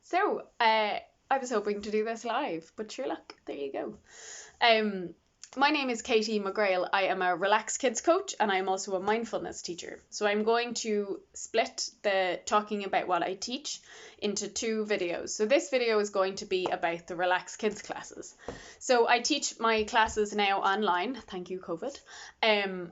So, I was hoping to do this live, but sure luck, there you go. My name is Katie McGreal. I am a Relax Kids coach and I'm also a mindfulness teacher. So I'm going to split the talking about what I teach into 2 videos. So this video is going to be about the Relax Kids classes. So I teach my classes now online, thank you COVID, and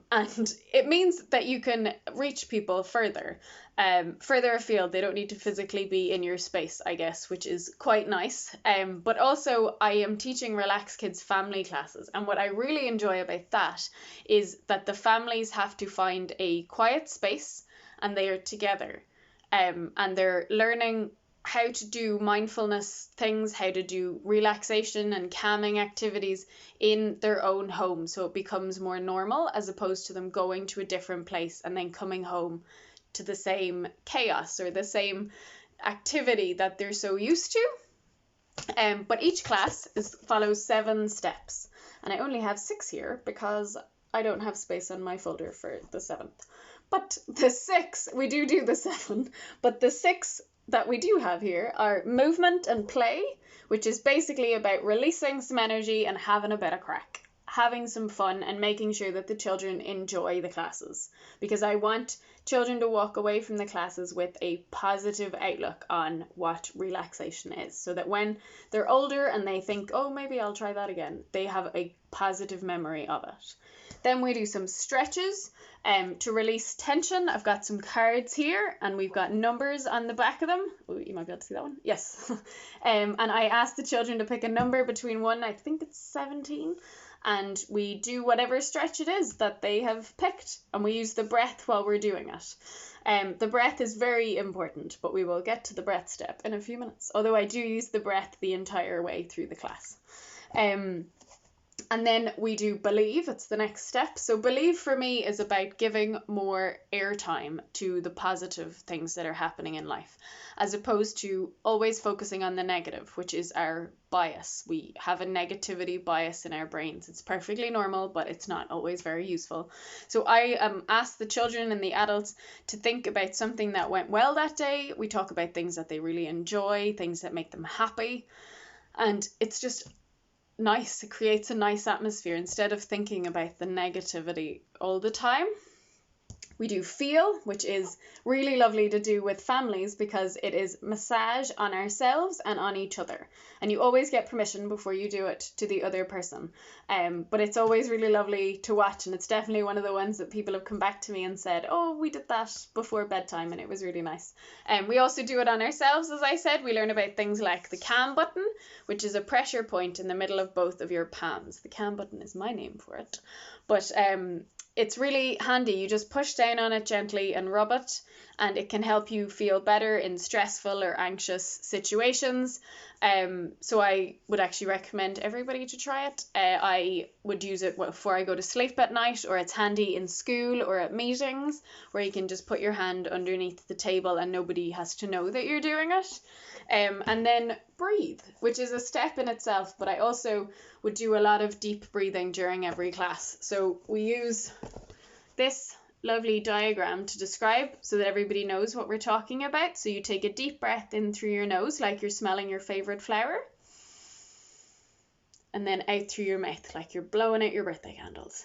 it means that you can reach people further afield. They don't need to physically be in your space, I guess, which is quite nice. But also I am teaching Relax Kids family classes, and what I really enjoy about that is that the families have to find a quiet space and they are together, and they're learning how to do mindfulness things, how to do relaxation and calming activities in their own home, so it becomes more normal as opposed to them going to a different place and then coming home to the same chaos or the same activity that they're so used to. But each class follows 7 steps, and I only have 6 here because I don't have space on my folder for the 7th. But the 6, we do the 7, but the 6 that we do have here are movement and play, which is basically about releasing some energy and having a bit of crack, having some fun and making sure that the children enjoy the classes, because I want children to walk away from the classes with a positive outlook on what relaxation is, so that when they're older and they think, oh, maybe I'll try that again, they have a positive memory of it. Then we do some stretches to release tension. I've got some cards here and we've got numbers on the back of them. Ooh, you might be able to see that one. Yes. And I asked the children to pick a number between 1, I think it's 17, and we do whatever stretch it is that they have picked, and we use the breath while we're doing it. The breath is very important, but we will get to the breath step in a few minutes, although I do use the breath the entire way through the class. And then we do believe, it's the next step. So believe for me is about giving more airtime to the positive things that are happening in life, as opposed to always focusing on the negative, which is our bias. We have a negativity bias in our brains. It's perfectly normal, but it's not always very useful. So I ask the children and the adults to think about something that went well that day. We talk about things that they really enjoy, things that make them happy. And it's just nice. It creates a nice atmosphere instead of thinking about the negativity all the time. We do feel, which is really lovely to do with families because it is massage on ourselves and on each other. And you always get permission before you do it to the other person. But it's always really lovely to watch, and it's definitely one of the ones that people have come back to me and said, oh, we did that before bedtime and it was really nice. We also do it on ourselves, as I said. We learn about things like the calm button, which is a pressure point in the middle of both of your palms. The calm button is my name for it. But it's really handy. You just push down on it gently and rub it, and it can help you feel better in stressful or anxious situations. So I would actually recommend everybody to try it. I would use it before I go to sleep at night, or it's handy in school or at meetings where you can just put your hand underneath the table and nobody has to know that you're doing it. And then breathe, which is a step in itself, but I also would do a lot of deep breathing during every class. So we use this lovely diagram to describe so that everybody knows what we're talking about. So you take a deep breath in through your nose like you're smelling your favorite flower, and then out through your mouth like you're blowing out your birthday candles.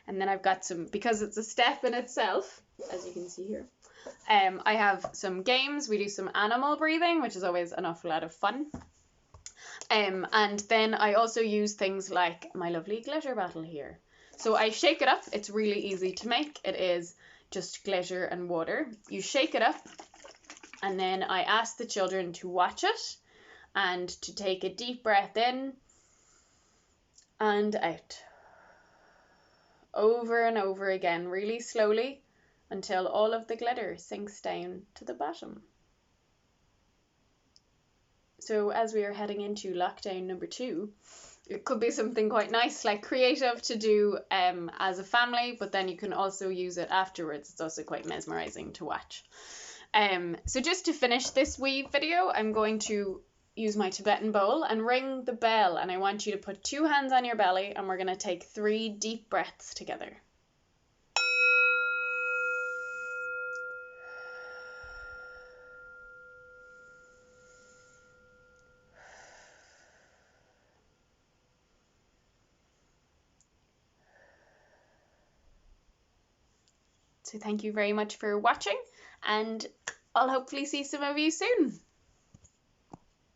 And then I've got some, because it's a step in itself, as you can see here, I have some games. We do some animal breathing, which is always an awful lot of fun. And then I also use things like my lovely glitter bottle here. So I shake it up. It's really easy to make. It is just glitter and water. You shake it up, and then I ask the children to watch it and to take a deep breath in and out, over and over again, really slowly, until all of the glitter sinks down to the bottom. So as we are heading into lockdown number 2, it could be something quite nice, like creative to do as a family, but then you can also use it afterwards. It's also quite mesmerizing to watch. So just to finish this wee video, I'm going to use my Tibetan bowl and ring the bell, and I want you to put 2 hands on your belly, and we're going to take 3 deep breaths together. So thank you very much for watching, and I'll hopefully see some of you soon.